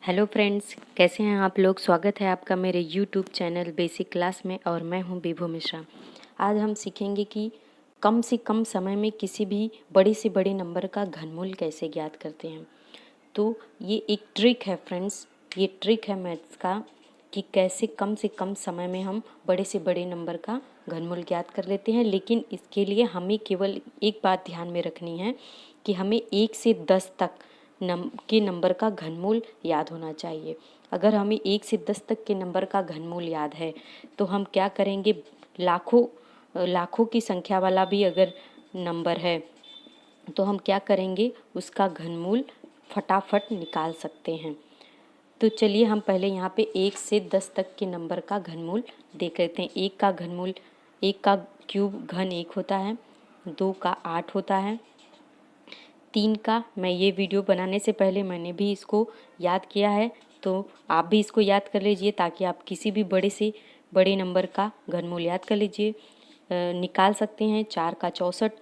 Hello friends, कैसे हैं आप लोग। स्वागत है आपका मेरे यूट्यूब चैनल बेसिक क्लास में और मैं हूं विभू मिश्रा। आज हम सीखेंगे कि कम से कम समय में किसी भी बड़े से बड़े नंबर का घनमूल कैसे ज्ञात करते हैं। तो ये एक ट्रिक है फ्रेंड्स, ये ट्रिक है मैथ्स का कि कैसे कम से कम समय में हम बड़े से बड़े नंबर का घनमूल ज्ञात कर लेते हैं। लेकिन इसके लिए हमें केवल एक बात ध्यान में रखनी है कि हमें 1 से 10 तक के नंबर का घनमूल याद होना चाहिए। अगर हमें 1 से 10 तक के नंबर का घनमूल याद है तो हम क्या करेंगे, लाखों की संख्या वाला भी अगर नंबर है तो हम क्या करेंगे, उसका घनमूल फटाफट निकाल सकते हैं। तो चलिए हम पहले यहाँ पे 1 से 10 तक के नंबर का घनमूल देख लेते हैं। 1 का क्यूब घन 1 होता है, 2 का 8 होता है, 3 का, मैं ये वीडियो बनाने से पहले मैंने भी इसको याद किया है, तो आप भी इसको याद कर लीजिए ताकि आप किसी भी बड़े से बड़े नंबर का घनमूल याद कर लीजिए, निकाल सकते हैं। 4 का 64,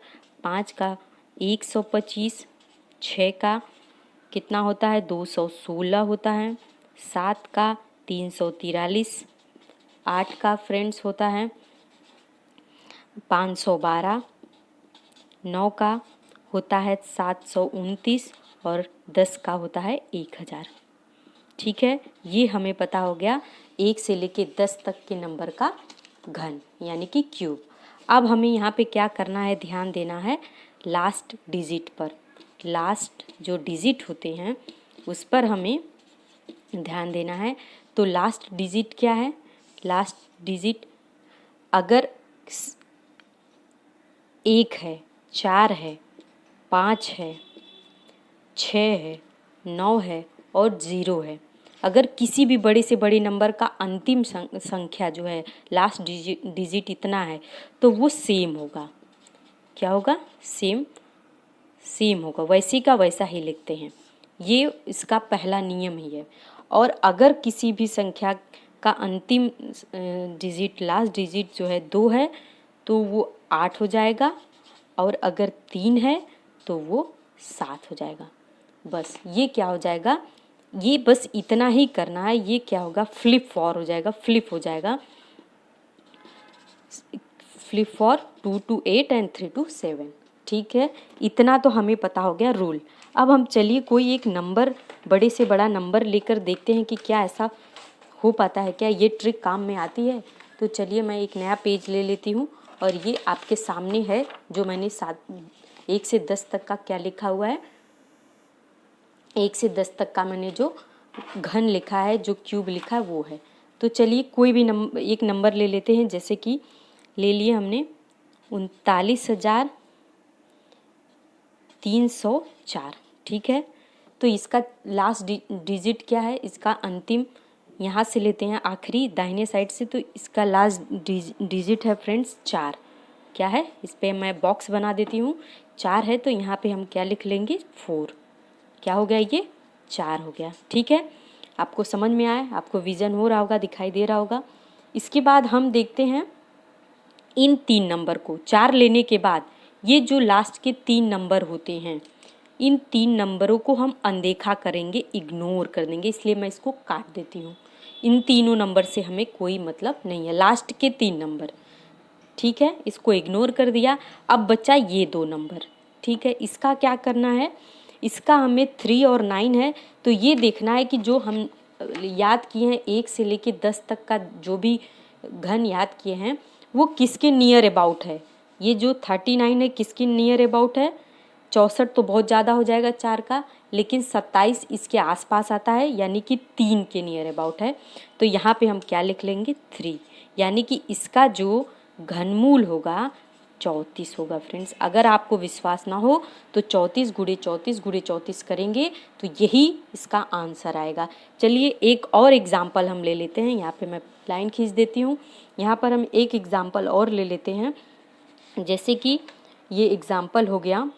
5 का 125, 6 का कितना होता है 216 होता है, 7 का 343, 8 का फ्रेंड्स होता है 512, 9 का होता है 729 और 10 का होता है 1000। ठीक है, ये हमें पता हो गया 1 से लेके 10 तक के नंबर का घन यानी कि क्यूब। अब हमें यहाँ पे क्या करना है, ध्यान देना है लास्ट डिजिट पर। लास्ट जो डिजिट होते हैं उस पर हमें ध्यान देना है। तो लास्ट डिजिट क्या है, लास्ट डिजिट अगर 1 है, 4 है, 5 है, 6 है, 9 है और 0 है, अगर किसी भी बड़े से बड़े नंबर का अंतिम संख्या जो है लास्ट डिजिट इतना है तो वो सेम होगा। क्या होगा, सेम होगा, वैसे का वैसा ही लिखते हैं। ये इसका पहला नियम ही है। और अगर किसी भी संख्या का अंतिम डिजिट लास्ट डिजिट जो है 2 है तो वो 8 हो जाएगा, और अगर 3 है तो वो 7 हो जाएगा। बस ये क्या हो जाएगा, ये बस इतना ही करना है। ये क्या होगा, फ्लिप हो जाएगा। Flip for 2 to 8 and 3 to 7। ठीक है, इतना तो हमें पता हो गया रूल। अब हम चलिए कोई एक नंबर, बड़े से बड़ा नंबर लेकर देखते हैं कि क्या ऐसा हो पाता है, क्या ये ट्रिक काम में आती है। तो चलिए मैं एक नया पेज ले लेती हूँ और ये आपके सामने है जो मैंने 1 से 10 तक का क्या लिखा हुआ है, 1 से 10 तक का मैंने जो घन लिखा है, जो क्यूब लिखा है वो है। तो चलिए कोई भी एक नंबर ले लेते हैं, जैसे कि ले लिए हमने 39,304। ठीक है, तो इसका लास्ट डिजिट क्या है, इसका अंतिम यहाँ से लेते हैं आखिरी दाहिने साइड से, तो इसका लास्ट डिजिट है फ्रेंड्स 4। क्या है, इस पर मैं बॉक्स बना देती हूँ। 4 है तो यहाँ पे हम क्या लिख लेंगे, 4। क्या हो गया, ये 4 हो गया। ठीक है, आपको समझ में आया, आपको विजन हो रहा होगा, दिखाई दे रहा होगा। इसके बाद हम देखते हैं इन 3 नंबर को। 4 लेने के बाद ये जो लास्ट के 3 नंबर होते हैं, इन 3 नंबरों को हम अनदेखा करेंगे, इग्नोर कर देंगे, इसलिए मैं इसको काट देती हूँ। इन तीनों नंबर से हमें कोई मतलब नहीं है, लास्ट के 3 नंबर। ठीक है, इसको इग्नोर कर दिया। अब बचा ये 2 नंबर। ठीक है, इसका क्या करना है, इसका हमें 3 और 9 है, तो ये देखना है कि जो हम याद किए हैं 1 से लेके 10 तक का जो भी घन याद किए हैं वो किसके नियर अबाउट है। ये जो 39 है किसके नियर अबाउट है, 64 तो बहुत ज़्यादा हो जाएगा 4 का, लेकिन 27 इसके आसपास आता है, यानी कि 3 के नियर अबाउट है। तो यहाँ पे हम क्या लिख लेंगे, 3, यानी कि इसका जो घनमूल होगा 34 होगा फ्रेंड्स। अगर आपको विश्वास ना हो तो 34 गुणे 34 गुणे 34 करेंगे तो यही इसका आंसर आएगा। चलिए एक और एग्जाम्पल हम ले लेते हैं, यहाँ पे मैं लाइन खींच देती हूँ। यहाँ पर हम एक एग्जाम्पल और ले लेते हैं, जैसे कि ये एग्जाम्पल हो गया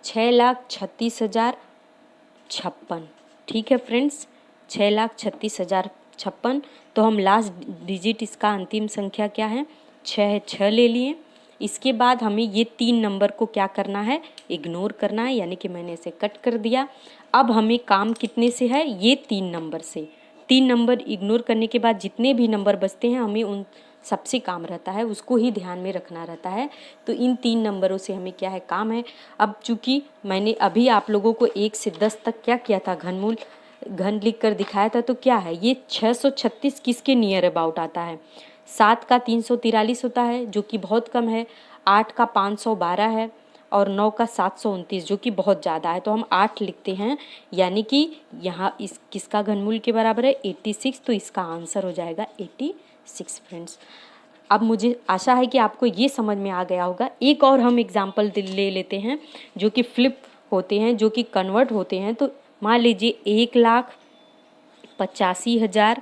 6,36,056। ठीक है फ्रेंड्स, 6,36,056। तो हम लास्ट डिजिट इसका अंतिम संख्या क्या है, 6 है, 6 ले लिए। इसके बाद हमें ये 3 नंबर को क्या करना है, इग्नोर करना है, यानी कि मैंने इसे कट कर दिया। अब हमें काम कितने से है, ये 3 नंबर से। 3 नंबर इग्नोर करने के बाद जितने भी नंबर बचते हैं हमें उन सबसे काम रहता है, उसको ही ध्यान में रखना रहता है। तो इन 3 नंबरों से हमें क्या है, काम है। अब चूंकि मैंने अभी आप लोगों को 1 से 10 तक क्या किया था, घन लिख कर दिखाया था, तो क्या है ये 636 किसके नियर अबाउट आता है, 7 का 343 होता है जो कि बहुत कम है, 8 का 512 है और 9 का 729 जो कि बहुत ज़्यादा है। तो हम 8 लिखते हैं, यानी कि यहाँ इस किसका घनमूल के बराबर है, 86। तो इसका आंसर हो जाएगा 86 फ्रेंड्स। अब मुझे आशा है कि आपको ये समझ में आ गया होगा। एक और हम एग्जाम्पल ले लेते हैं जो कि फ्लिप होते हैं, जो कि कन्वर्ट होते हैं। तो मान लीजिए 1,85,000,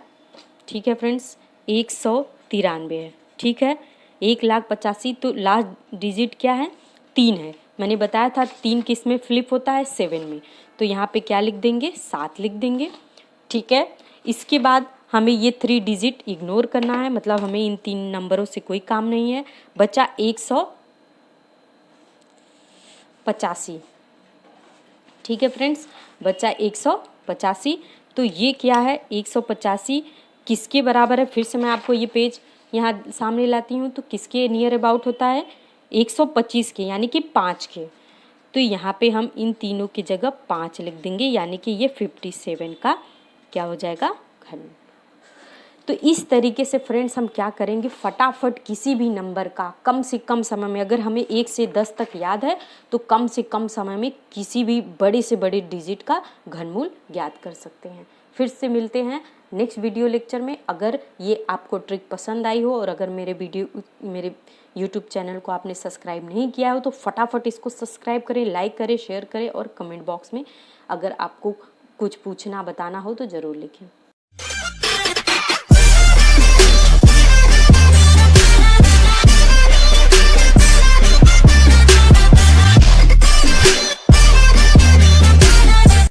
ठीक है फ्रेंड्स, 193 है, ठीक है। 1,85,000 तो लास्ट डिजिट क्या है, 3 है। मैंने बताया था 3 किस में फ्लिप होता है, 7 में। तो यहाँ पे क्या लिख देंगे, 7 लिख देंगे, ठीक है। इसके बाद हमें ये 3 डिजिट इग्नोर करना है, मतलब हमें इन 3 नंबरों से कोई काम नहीं है। बचा 185, ठीक है फ्रेंड्स, बचा 185। तो ये क्या है, 185 किसके बराबर है, फिर से मैं आपको ये पेज यहाँ सामने लाती हूँ। तो किसके नियर अबाउट होता है, 125 के, यानी कि 5 के। तो यहाँ पे हम इन तीनों की जगह 5 लिख देंगे, यानी कि ये 57 का क्या हो जाएगा, घन। तो इस तरीके से फ्रेंड्स हम क्या करेंगे, फटाफट किसी भी नंबर का कम से कम समय में, अगर हमें 1 से 10 तक याद है तो कम से कम समय में किसी भी बड़े से बड़े डिजिट का घनमूल ज्ञात कर सकते हैं। फिर से मिलते हैं नेक्स्ट वीडियो लेक्चर में। अगर ये आपको ट्रिक पसंद आई हो और अगर मेरे यूट्यूब चैनल को आपने सब्सक्राइब नहीं किया हो तो फटाफट इसको सब्सक्राइब करें, लाइक करें, शेयर करें और कमेंट बॉक्स में अगर आपको कुछ पूछना बताना हो तो ज़रूर लिखें।